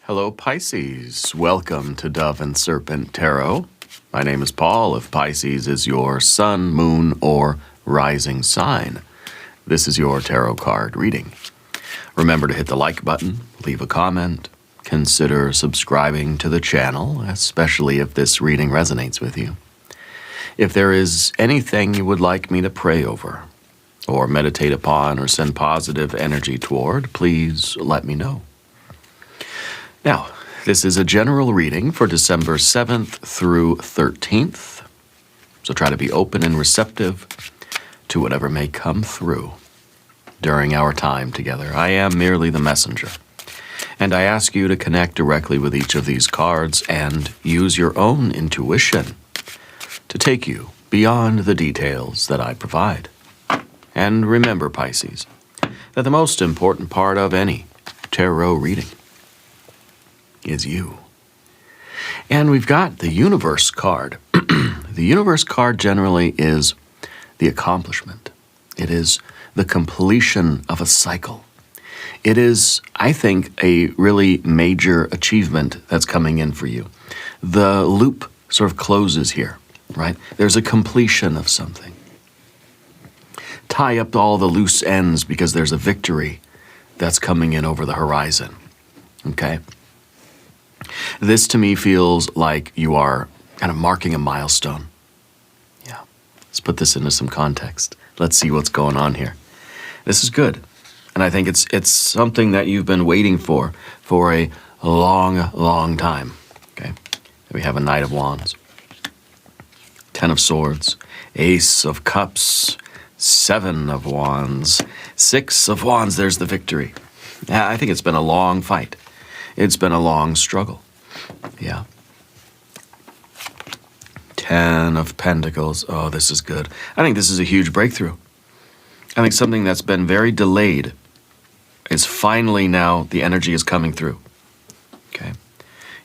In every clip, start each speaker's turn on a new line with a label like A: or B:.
A: Hello, Pisces. Welcome to Dove and Serpent Tarot. My name is Paul. If Pisces is your sun, moon, or rising sign, this is your tarot card reading. Remember to hit the like button, leave a comment, consider subscribing to the channel, especially if this reading resonates with you. If there is anything you would like me to pray over, or meditate upon, or send positive energy toward, please let me know. Now, this is a general reading for December 7th through 13th, so try to be open and receptive to whatever may come through during our time together. I am merely the messenger, and I ask you to connect directly with each of these cards and use your own intuition to take you beyond the details that I provide. And remember, Pisces, that the most important part of any tarot reading is you. And we've got the Universe card. The Universe card generally is the accomplishment. It is the completion of a cycle. It is, I think, a really major achievement that's coming in for you. The loop sort of closes here, right? There's a completion of something. Tie up all the loose ends because there's a victory that's coming in over the horizon, okay? This to me feels like you are kind of marking a milestone. Yeah, let's put this into some context. Let's see what's going on here. This is good, and I think it's something that you've been waiting for a long time, okay? We have a Knight of Wands, Ten of Swords, Ace of Cups, Seven of Wands, Six of Wands. There's the victory. Yeah, I think it's been a long fight. It's been a long struggle. Yeah. Ten of Pentacles. Oh, this is good. I think this is a huge breakthrough. I think something that's been very delayed is finally now the energy is coming through. Okay.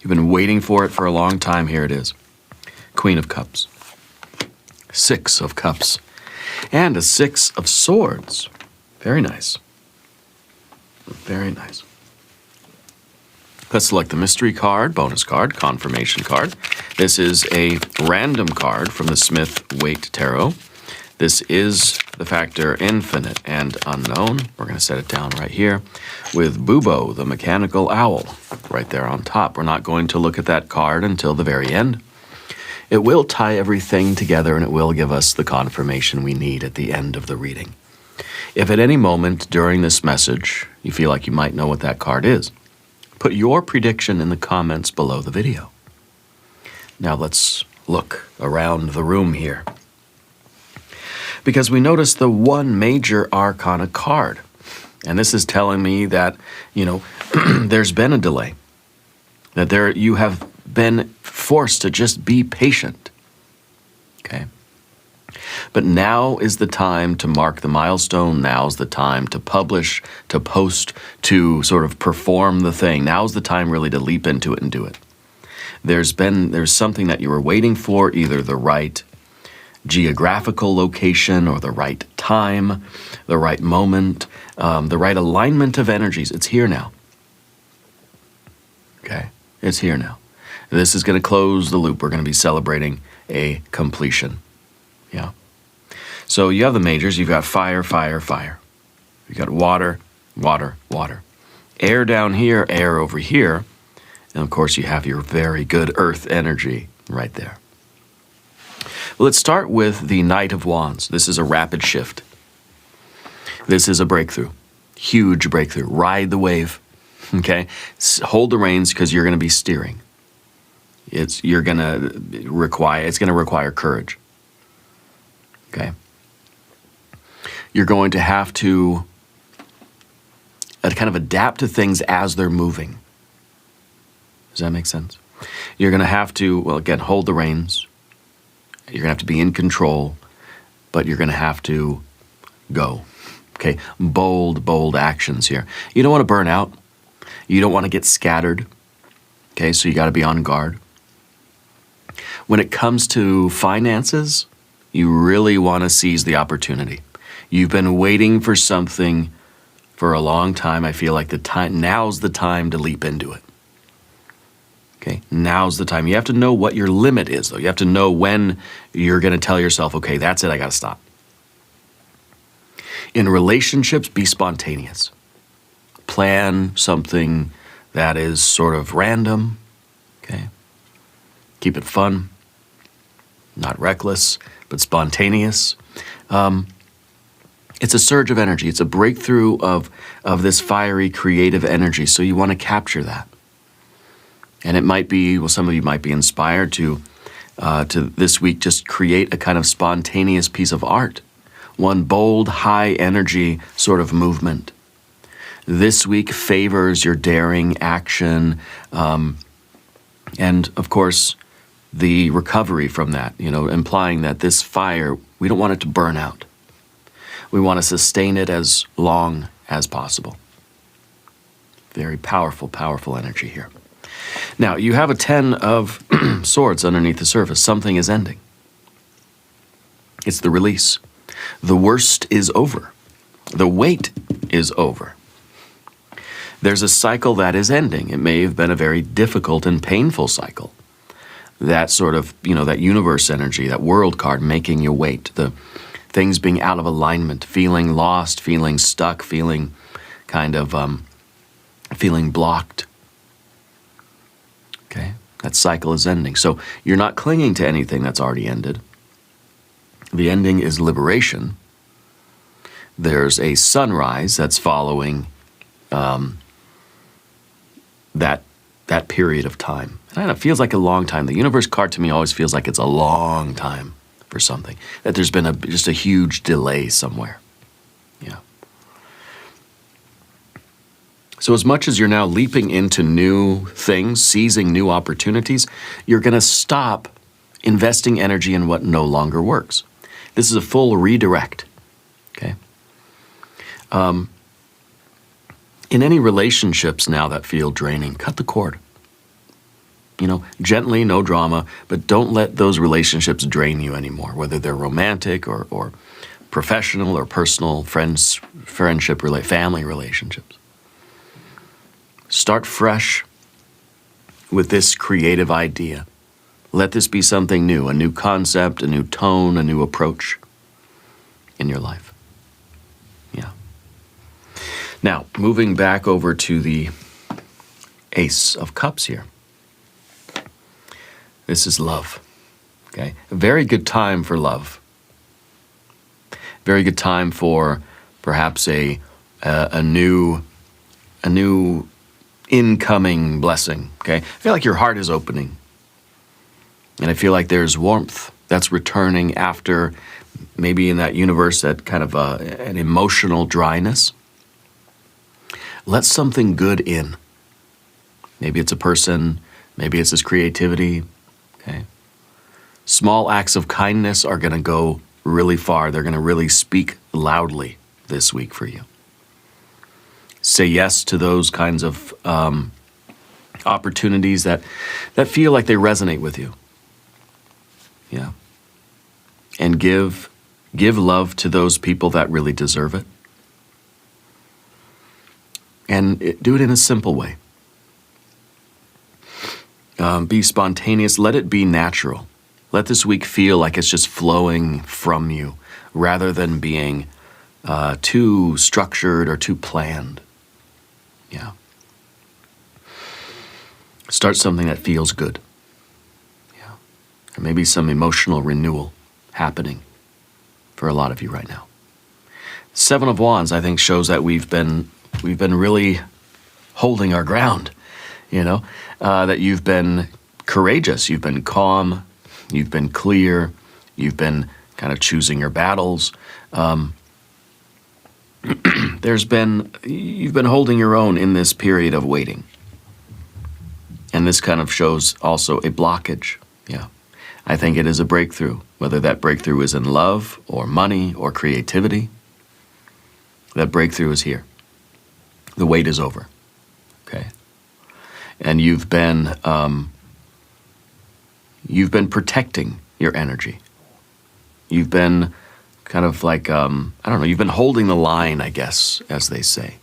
A: You've been waiting for it for a long time. Here it is. Queen of Cups. Six of Cups. And a Six of Swords. Very nice. Very nice. Let's select the mystery card, bonus card, confirmation card. This is a random card from the Smith-Waite Tarot. This is the factor infinite and unknown. We're going to set it down right here with Bubo, the mechanical owl, right there on top. We're not going to look at that card until the very end. It will tie everything together, and it will give us the confirmation we need at the end of the reading. If at any moment during this message you feel like you might know what that card is, put your prediction in the comments below the video. Now let's look around the room here, because we notice the one major arcana card, and this is telling me that, you know, there's been a delay, that you have been forced to just be patient, okay? But now is the time to mark the milestone. Now's the time to publish, to post, to sort of perform the thing. Now's the time really to leap into it and do it. There's something that you were waiting for, either the right geographical location or the right time, the right moment, the right alignment of energies. It's here now. Okay? It's here now. This is going to close the loop. We're going to be celebrating a completion. Yeah. So you have the majors. You've got fire, fire, fire. You've got water, water, water. Air down here, air over here. And of course, you have your very good earth energy right there. Well, let's start with the Knight of Wands. This is a rapid shift. This is a breakthrough. Huge breakthrough. Ride the wave. Okay? Hold the reins because you're going to be steering. It's going to require courage. Okay? You're going to have to kind of adapt to things as they're moving. Does that make sense? You're going to have to, well, again, hold the reins. You're going to have to be in control, but you're going to have to go. Okay? Bold actions here. You don't want to burn out. You don't want to get scattered. Okay? So you got to be on guard. When it comes to finances, you really want to seize the opportunity. You've been waiting for something for a long time. I feel like now's the time to leap into it. Okay, now's the time. You have to know what your limit is, though. You have to know when you're going to tell yourself, okay, that's it, I got to stop. In relationships, be spontaneous. Plan something that is sort of random, okay? Keep it fun, not reckless, but spontaneous. It's a surge of energy. It's a breakthrough of this fiery, creative energy, so you want to capture that. And it might be, well, some of you might be inspired to this week just create a kind of spontaneous piece of art. One bold, high energy sort of movement. This week favors your daring action, and of course, the recovery from that, implying that this fire, we don't want it to burn out. We want to sustain it as long as possible. Very powerful, powerful energy here. Now, you have a 10 of swords underneath the surface. Something is ending. It's the release. The worst is over. The wait is over. There's a cycle that is ending. It may have been a very difficult and painful cycle. That sort of, that universe energy, that world card making you wait. The things being out of alignment, feeling lost, feeling stuck, feeling kind of, feeling blocked. Okay, that cycle is ending. So you're not clinging to anything that's already ended. The ending is liberation. There's a sunrise that's following that period of time. And it feels like a long time. The universe card to me always feels like it's a long time for something. That there's been just a huge delay somewhere. Yeah. So as much as you're now leaping into new things, seizing new opportunities, you're going to stop investing energy in what no longer works. This is a full redirect, okay? In any relationships now that feel draining, cut the cord. Gently, no drama, but don't let those relationships drain you anymore, whether they're romantic or professional or personal, friendship, family relationships. Start fresh with this creative idea. Let this be something new, a new concept, a new tone, a new approach in your life. Yeah. Now, moving back over to the Ace of Cups here. This is love, okay? A very good time for love. Very good time for perhaps a new incoming blessing, okay? I feel like your heart is opening. And I feel like there's warmth that's returning after maybe in that universe that kind of an emotional dryness. Let something good in. Maybe it's a person, maybe it's this creativity, okay? Small acts of kindness are going to go really far. They're going to really speak loudly this week for you. Say yes to those kinds of opportunities that feel like they resonate with you. Yeah. And give love to those people that really deserve it. And do it in a simple way. Be spontaneous. Let it be natural. Let this week feel like it's just flowing from you rather than being too structured or too planned. Yeah. Start something that feels good. Yeah. Or maybe some emotional renewal happening for a lot of you right now. Seven of Wands, I think, shows that we've been really holding our ground, that you've been courageous, you've been calm, you've been clear, you've been kind of choosing your battles. You've been holding your own in this period of waiting. And this kind of shows also a blockage. Yeah. I think it is a breakthrough, whether that breakthrough is in love or money or creativity. That breakthrough is here. The wait is over. Okay. And you've been protecting your energy. You've been kind of like, you've been holding the line, I guess, as they say.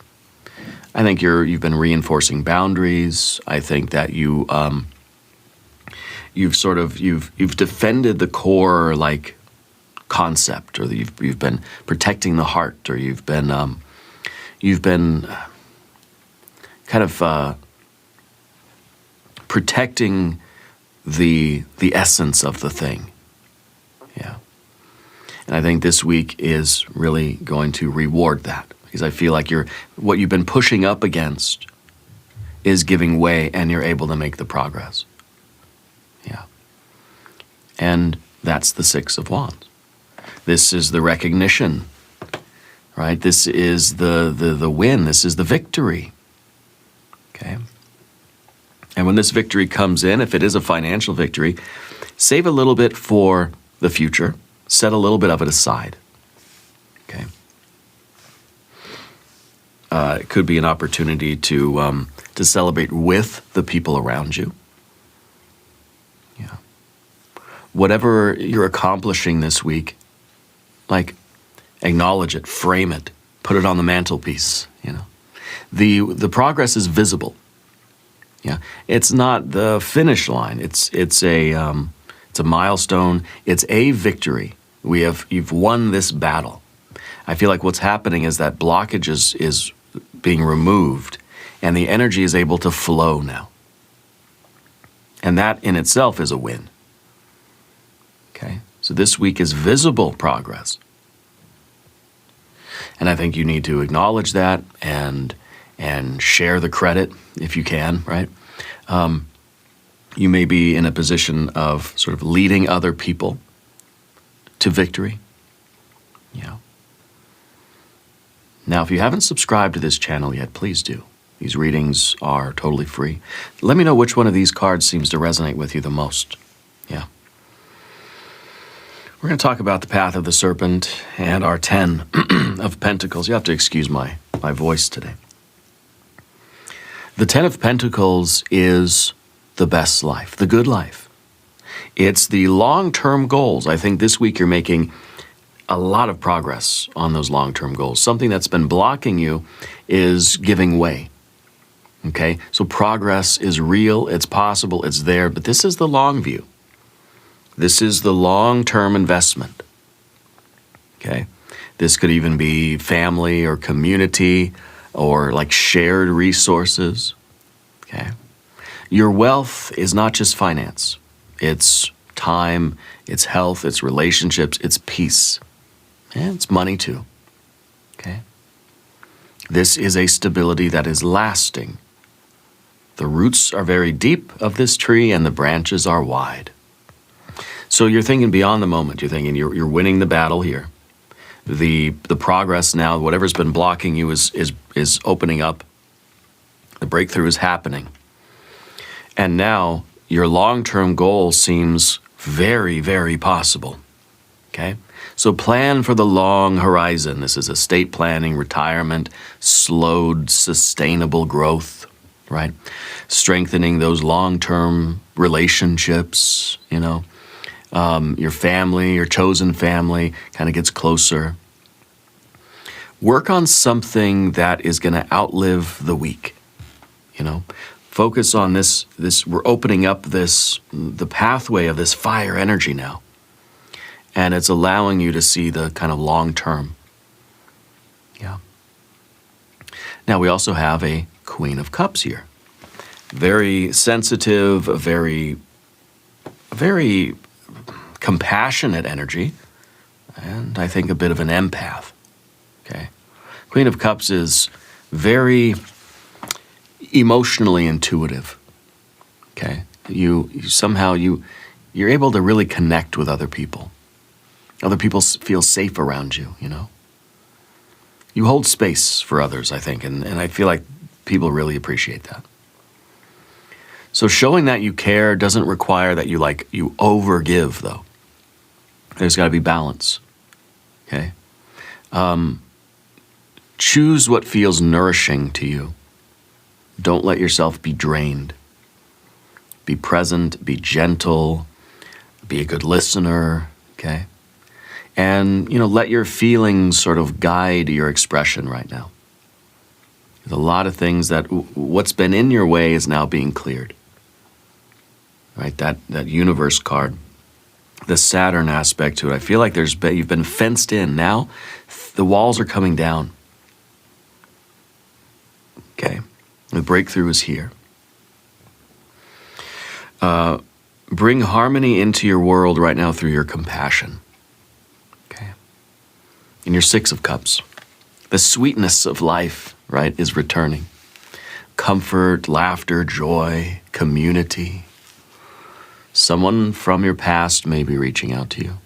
A: I think you've been reinforcing boundaries. I think that you've defended the core like concept, or you've been protecting the heart, or you've been kind of protecting the essence of the thing. Yeah. And I think this week is really going to reward that, because I feel like what you've been pushing up against is giving way, and you're able to make the progress. Yeah. And that's the Six of Wands. This is the recognition, right? This is the win. This is the victory. Okay? And when this victory comes in, if it is a financial victory, save a little bit for the future. Set a little bit of it aside. Okay? It could be an opportunity to celebrate with the people around you. Yeah. Whatever you're accomplishing this week, like, acknowledge it, frame it, put it on the mantelpiece. You know, the progress is visible. Yeah, it's not the finish line. It's a milestone. It's a victory. You've won this battle. I feel like what's happening is that blockage is being removed, and the energy is able to flow now. And that in itself is a win. Okay? So this week is visible progress. And I think you need to acknowledge that and share the credit if you can, right? You may be in a position of sort of leading other people to victory. Yeah. Now, if you haven't subscribed to this channel yet, please do. These readings are totally free. Let me know which one of these cards seems to resonate with you the most. Yeah. We're going to talk about the Path of the Serpent and our 10 of Pentacles. You have to excuse my voice today. The 10 of Pentacles is the best life, the good life. It's the long-term goals. I think this week you're making a lot of progress on those long-term goals. Something that's been blocking you is giving way. Okay? So progress is real, it's possible, it's there, but this is the long view. This is the long-term investment. Okay? This could even be family or community or like shared resources. Okay? Your wealth is not just finance. It's time, it's health, it's relationships, it's peace. And it's money too. Okay? This is a stability that is lasting. The roots are very deep of this tree and the branches are wide. So you're thinking beyond the moment. You're thinking you're winning the battle here. The progress now, whatever's been blocking you is opening up. The breakthrough is happening. And now your long-term goal seems very, very possible. Okay? So plan for the long horizon. This is estate planning, retirement, slowed, sustainable growth, right? Strengthening those long-term relationships, you know. Your family, your chosen family kind of gets closer. Work on something that is going to outlive the week, you know. Focus on this, we're opening up the pathway of this fire energy now. And it's allowing you to see the kind of long term. Yeah. Now we also have a Queen of Cups here. Very sensitive, very compassionate energy, and I think a bit of an empath. Okay. Queen of Cups is very emotionally intuitive. Okay. You're able to really connect with other people. Other people feel safe around you, you know. You hold space for others, I think, and I feel like people really appreciate that. So showing that you care doesn't require that you overgive, though. There's got to be balance, okay? Choose what feels nourishing to you. Don't let yourself be drained. Be present, be gentle, be a good listener, okay? And, you know, let your feelings sort of guide your expression right now. There's a lot of things that what's been in your way is now being cleared. right? That universe card, the Saturn aspect to it. I feel like you've been fenced in. Now the walls are coming down. Okay, the breakthrough is here. Bring harmony into your world right now through your compassion. Okay. In your Six of Cups, the sweetness of life, right, is returning. Comfort, laughter, joy, community. Someone from your past may be reaching out to you.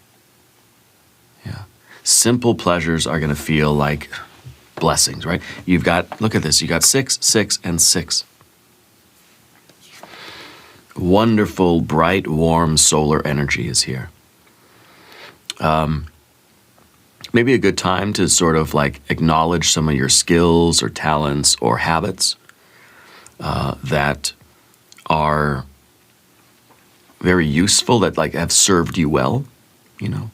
A: Yeah. Simple pleasures are going to feel like blessings, right? You've got, look at this, you got 6, 6, and 6. Wonderful, bright, warm solar energy is here. Maybe a good time to sort of like acknowledge some of your skills or talents or habits that are very useful, that like have served you well, you know.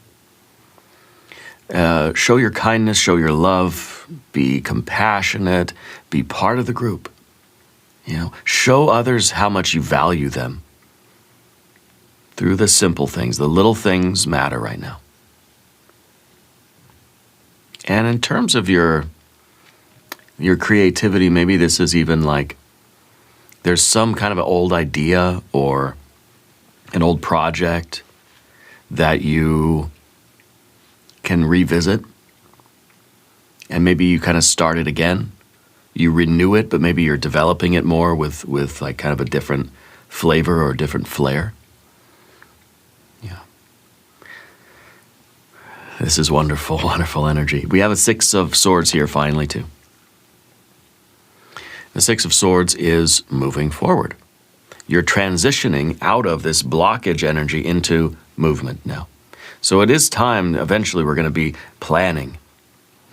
A: Show your kindness, show your love, be compassionate, be part of the group. You know, show others how much you value them through the simple things. The little things matter right now. And in terms of your creativity, maybe this is even like there's some kind of an old idea or an old project that you can revisit, and maybe you kind of start it again. You renew it, but maybe you're developing it more with like kind of a different flavor or a different flair. Yeah. This is wonderful, wonderful energy. We have a Six of Swords here finally too. The Six of Swords is moving forward. You're transitioning out of this blockage energy into movement now. So it is time, eventually we're going to be planning.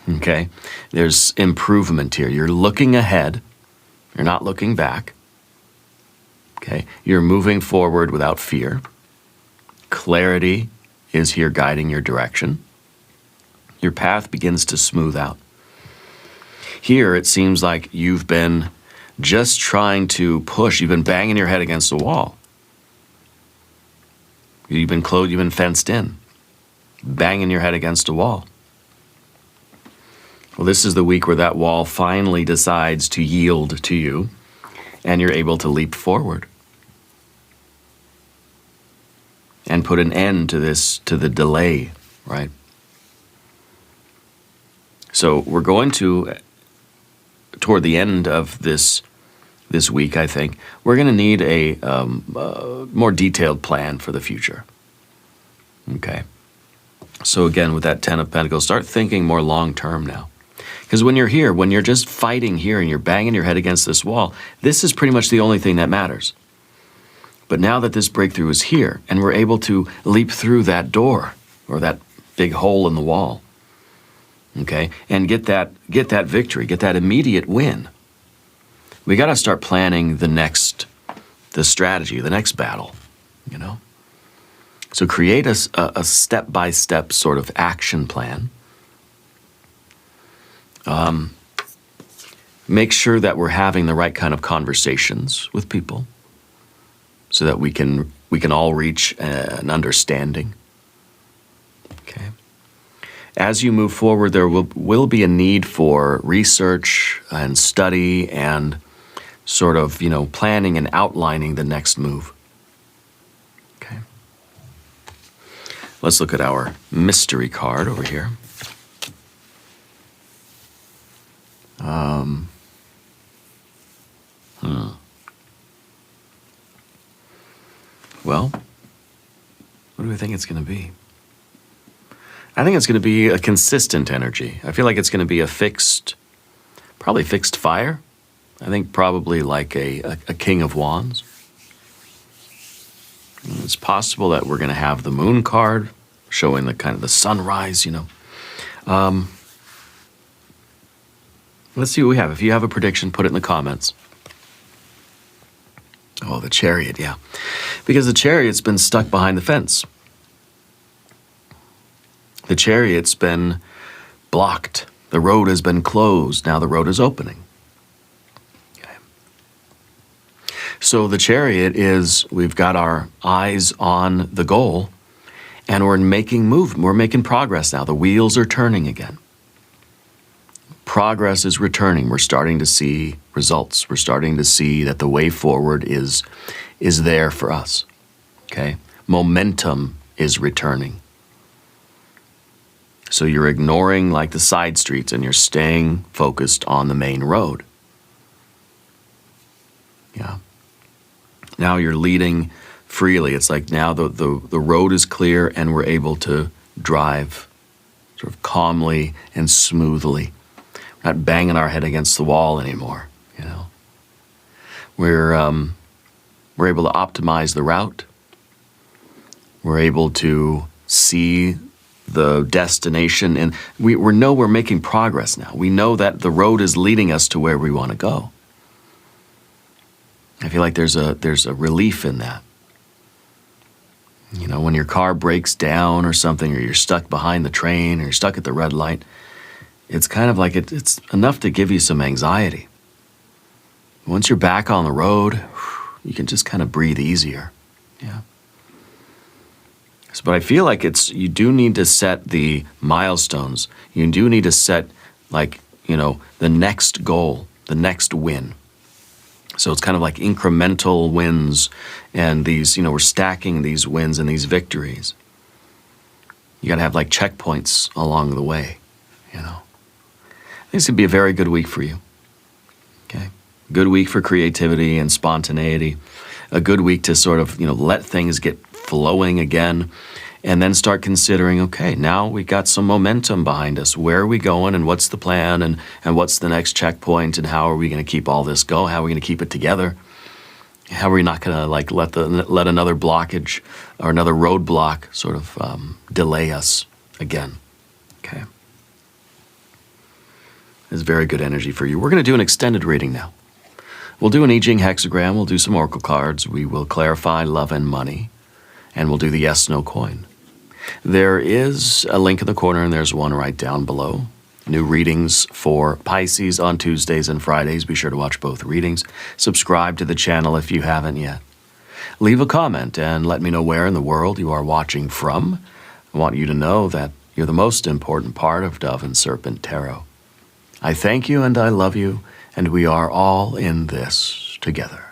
A: Okay, there's improvement here. You're looking ahead. You're not looking back. Okay, you're moving forward without fear. Clarity is here guiding your direction. Your path begins to smooth out. Here, it seems like you've been just trying to push. You've been banging your head against the wall. You've been fenced in, banging your head against a wall. Well, this is the week where that wall finally decides to yield to you, and you're able to leap forward and put an end to the delay, right? So we're going to, toward the end of this week, I think, we're going to need a more detailed plan for the future. Okay. So again, with that Ten of Pentacles, start thinking more long-term now. Because when you're here, when you're just fighting here and you're banging your head against this wall, this is pretty much the only thing that matters. But now that this breakthrough is here and we're able to leap through that door or that big hole in the wall, okay, and get that victory, get that immediate win, we got to start planning the strategy, the next battle, you know. So create a step-by-step sort of action plan. Make sure that we're having the right kind of conversations with people so that we can all reach an understanding. Okay. As you move forward, there will be a need for research and study and sort of, you know, planning and outlining the next move. Okay. Let's look at our mystery card over here. Well, what do we think it's going to be? I think it's going to be a consistent energy. I feel like it's going to be probably fixed fire. I think probably like a King of Wands. It's possible that we're going to have the Moon card showing the kind of the sunrise, you know. Let's see what we have. If you have a prediction, put it in the comments. Oh, the Chariot, yeah. Because the Chariot's been stuck behind the fence. The Chariot's been blocked. The road has been closed. Now the road is opening. Okay. So the Chariot is, we've got our eyes on the goal, and we're making movement. We're making progress now. The wheels are turning again. Progress is returning. We're starting to see results. We're starting to see that the way forward is there for us. Okay? Momentum is returning. So you're ignoring like the side streets and you're staying focused on the main road. Yeah. Now you're leading freely. It's like now the road is clear and we're able to drive sort of calmly and smoothly. We're not banging our head against the wall anymore, you know. We're able to optimize the route. We're able to see the destination, and we know we're making progress now. We know that the road is leading us to where we want to go. I feel like there's a relief in that. You know, when your car breaks down or something, or you're stuck behind the train, or you're stuck at the red light, it's kind of like it's enough to give you some anxiety. Once you're back on the road, you can just kind of breathe easier. Yeah. So, but I feel like you do need to set the milestones. You do need to set, like, you know, the next goal, the next win. So it's kind of like incremental wins, and these, you know, we're stacking these wins and these victories. You got to have like checkpoints along the way, you know. I think this could be a very good week for you. Okay, good week for creativity and spontaneity. A good week to sort of, you know, let things get flowing again, and then start considering, okay, now we got some momentum behind us. Where are we going, and what's the plan, and what's the next checkpoint, and how are we going to keep all this going? How are we going to keep it together? How are we not going to like let another blockage or another roadblock sort of delay us again? Okay. It's very good energy for you. We're going to do an extended reading now. We'll do an I Ching hexagram. We'll do some oracle cards. We will clarify love and money. And we'll do the yes, no coin. There is a link in the corner, and there's one right down below. New readings for Pisces on Tuesdays and Fridays. Be sure to watch both readings. Subscribe to the channel if you haven't yet. Leave a comment and let me know where in the world you are watching from. I want you to know that you're the most important part of Dove and Serpent Tarot. I thank you and I love you, and we are all in this together.